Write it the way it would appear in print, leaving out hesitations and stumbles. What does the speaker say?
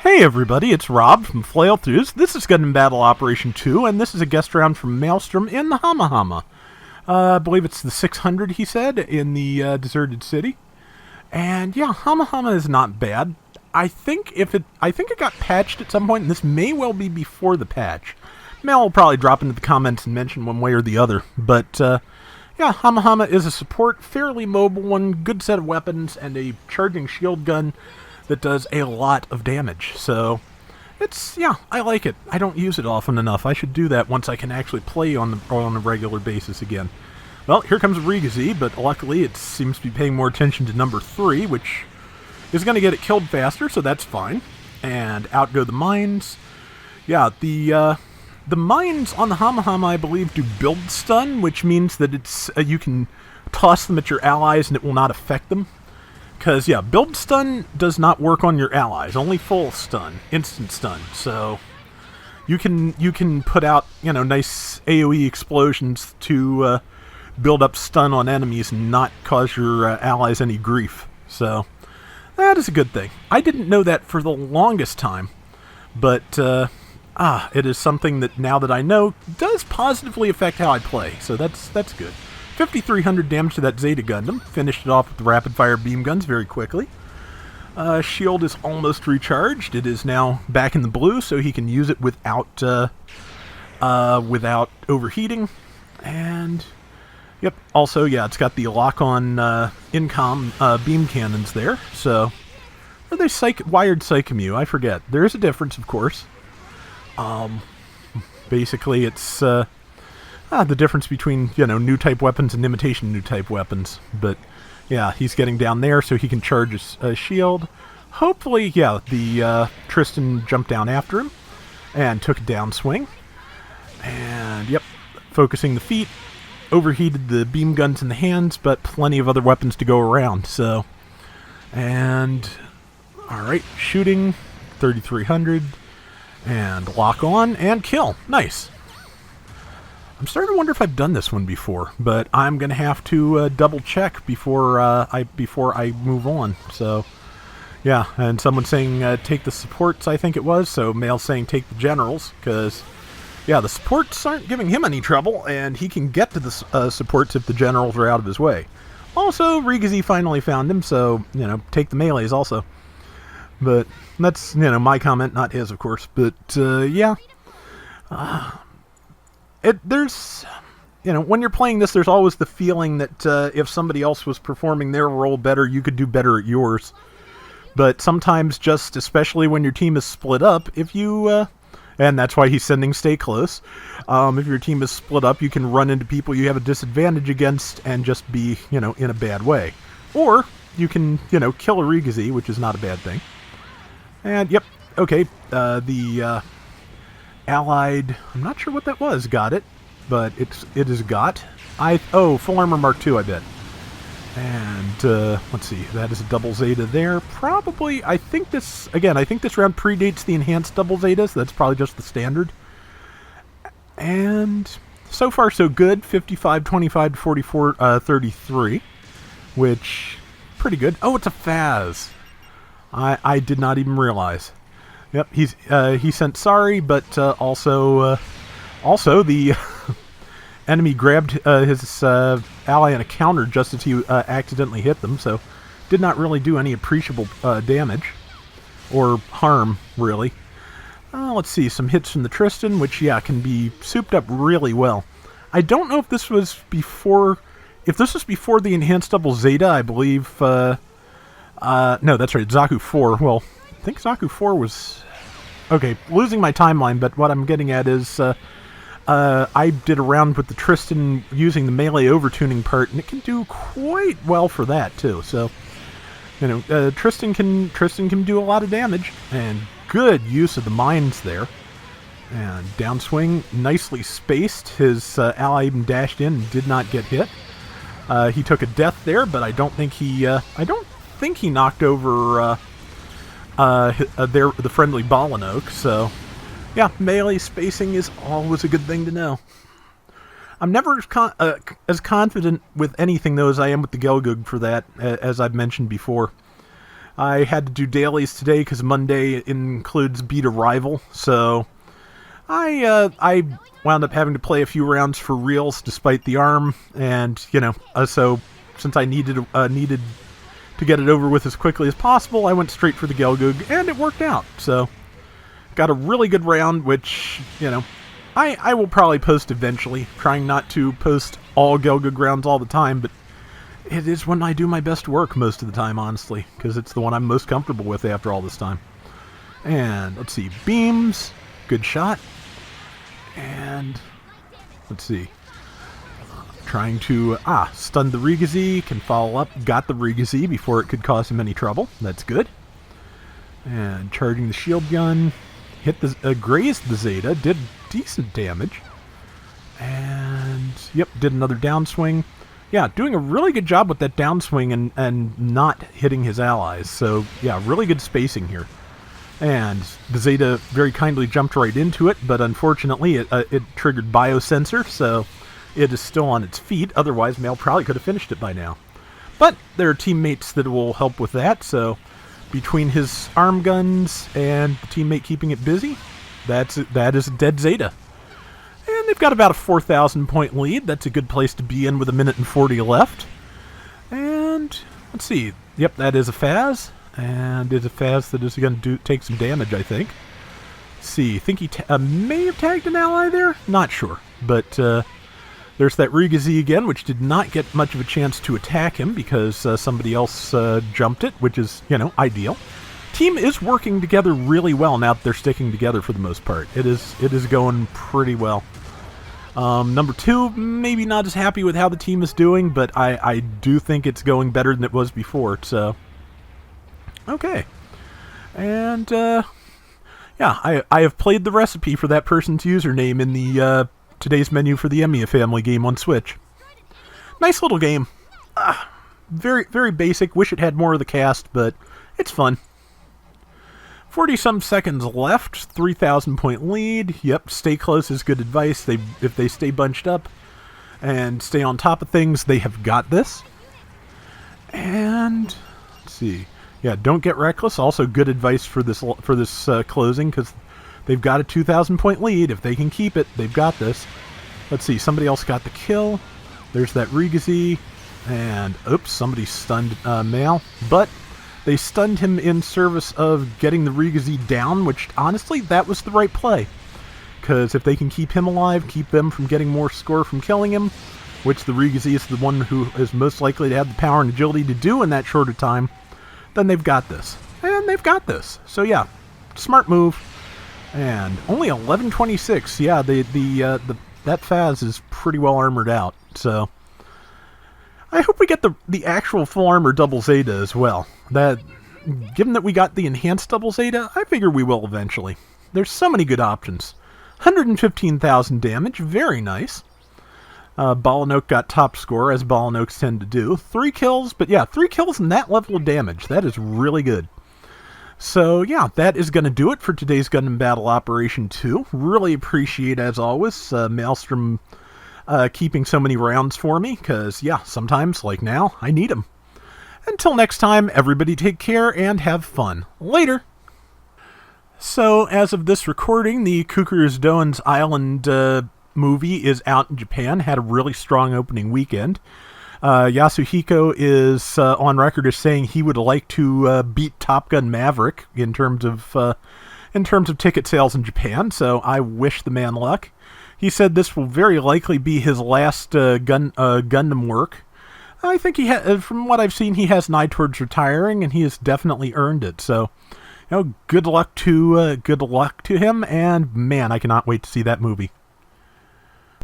Hey everybody, it's Rob from Flailthroughs. This is Gundam Battle Operation 2, and this is a guest round from Maelstrom in the Hamma. I believe it's the 600, he said, in the deserted city. And yeah, Hamma is not bad. I think it got patched at some point, and this may well be before the patch. Mel will probably drop into the comments and mention one way or the other. But yeah, Hamma is a support, fairly mobile one, good set of weapons, and a charging shield gun that does a lot of damage. So yeah, I like it. I don't use it often enough. I should do that once I can actually play on a regular basis again. Well, here comes Rigazi, but luckily it seems to be paying more attention to number 3, which is going to get it killed faster, so that's fine. And out go the mines. Yeah, the mines on the Hamma, I believe, do build stun, which means that it's you can toss them at your allies and it will not affect them. Because, yeah, build stun does not work on your allies, only full stun, instant stun. So you can put out, nice AoE explosions to build up stun on enemies and not cause your allies any grief. So that is a good thing. I didn't know that for the longest time, but it is something that now that I know does positively affect how I play. So that's good. 5,300 damage to that Zeta Gundam. Finished it off with the rapid-fire beam guns very quickly. Shield is almost recharged. It is now back in the blue, so he can use it without overheating. And, yep, also, yeah, it's got the lock-on incom beam cannons there. So, are they wired Psychomu? I forget. There is a difference, of course. Basically, it's the difference between, new type weapons and imitation new type weapons. But, yeah, he's getting down there so he can charge a shield. Hopefully, yeah, the Tristan jumped down after him and took a downswing. And, yep, focusing the feet. Overheated the beam guns in the hands, but plenty of other weapons to go around. So, and, alright, shooting, 3,300. And lock on and kill. Nice. I'm starting to wonder if I've done this one before, but I'm going to have to double check before I move on. So, yeah, and someone saying take the supports, I think it was. So Mail saying take the generals, because, yeah, the supports aren't giving him any trouble, and he can get to the supports if the generals are out of his way. Also, Rigazi finally found him, so, take the melees also. But that's, my comment, not his, of course. But, yeah. There's, when you're playing this, there's always the feeling that if somebody else was performing their role better, you could do better at yours. But sometimes, just especially when your team is split up, if you, and that's why he's sending Stay Close, if your team is split up, you can run into people you have a disadvantage against and just be, in a bad way. Or you can, kill a Rigazi, which is not a bad thing. And, yep, okay, the Allied, I'm not sure what that was, got it, but it is got. Full Armor Mark II, I bet. And, let's see, that is a double Zeta there. Probably, I think this round predates the enhanced double Zeta, so that's probably just the standard. And, so far so good, 55, 25 to 44, 33, which, pretty good. Oh, it's a Faz. I did not even realize. Yep, he sent sorry, but also the enemy grabbed his ally in a counter just as he accidentally hit them, so did not really do any appreciable damage or harm, really. Let's see, some hits from the Tristan, which, yeah, can be souped up really well. I don't know if this was before the enhanced double Zeta, I believe. No, that's right, Zaku 4. Well, I think Zaku 4 was... Okay, losing my timeline, but what I'm getting at is I did a round with the Tristan using the melee overtuning part, and it can do quite well for that, too. So, Tristan can do a lot of damage, and good use of the mines there. And downswing, nicely spaced. His ally even dashed in and did not get hit. He took a death there, but I don't think he knocked over the friendly Balanoak, so yeah, melee spacing is always a good thing to know. I'm never as confident with anything, though, as I am with the Gelgug for that, as I've mentioned before. I had to do dailies today because Monday includes Beat a Rival, so I wound up having to play a few rounds for reals despite the arm, and so since I needed to get it over with as quickly as possible, I went straight for the Gelgoog, and it worked out. So got a really good round, which I will probably post eventually, trying not to post all Gelgoog rounds all the time, but it is when I do my best work most of the time, honestly, because it's the one I'm most comfortable with after all this time. And let's see, beams, good shot. And let's see, trying to stun the Rigazi, can follow up, got the Rigazi before it could cause him any trouble. That's good. And charging the shield gun, hit the grazed the Zeta, did decent damage. And yep, did another downswing. Yeah, doing a really good job with that downswing and not hitting his allies. So, yeah, really good spacing here. And the Zeta very kindly jumped right into it, but unfortunately it triggered Biosensor, so it is still on its feet. Otherwise, Mail probably could have finished it by now. But there are teammates that will help with that, so between his arm guns and the teammate keeping it busy, that is a dead Zeta. And they've got about a 4,000 point lead. That's a good place to be in with 1:40 left. And let's see. Yep, that is a Faz. And it's a Faz that is going to take some damage, I think. Let's see. I think he may have tagged an ally there. Not sure. But there's that Rigazi again, which did not get much of a chance to attack him because somebody else jumped it, which is, ideal. Team is working together really well now that they're sticking together for the most part. It is going pretty well. Number 2, maybe not as happy with how the team is doing, but I do think it's going better than it was before, so okay. And yeah, I have played the recipe for that person's username in the today's menu for the Emiya family game on Switch. Nice little game. Very, very basic. Wish it had more of the cast, but it's fun. 40-some seconds left, 3,000 point lead. Yep, stay close is good advice. If they stay bunched up and stay on top of things, they have got this. And let's see. Yeah, don't get reckless. Also good advice for this closing, because they've got a 2,000 point lead. If they can keep it, they've got this. Let's see, somebody else got the kill. There's that Rigazi. And, oops, somebody stunned Mail. But they stunned him in service of getting the Rigazi down, which, honestly, that was the right play. Because if they can keep him alive, keep them from getting more score from killing him, which the Rigazi is the one who is most likely to have the power and agility to do in that shorter time, then they've got this. And they've got this. So, yeah, smart move. And only 1126. Yeah, that Faz is pretty well armored out. So I hope we get the actual full armor double Zeta as well. Given that we got the enhanced double Zeta, I figure we will eventually. There's so many good options. 115,000 damage, very nice. Balanoke got top score, as Balanokes tend to do. 3 kills, but yeah, 3 kills and that level of damage. That is really good. So yeah, that is going to do it for today's Gundam Battle Operation 2. Really appreciate, as always, Maelstrom keeping so many rounds for me, because yeah, sometimes, like now, I need them. Until next time, everybody take care and have fun. Later! So, as of this recording, the Cuckoo's Doan's Island movie is out in Japan. Had a really strong opening weekend. Yasuhiko is on record as saying he would like to beat Top Gun Maverick in terms of ticket sales in Japan. So I wish the man luck. He said this will very likely be his last Gundam work. I think from what I've seen, he has an eye towards retiring, and he has definitely earned it. So, good luck to him. And man, I cannot wait to see that movie.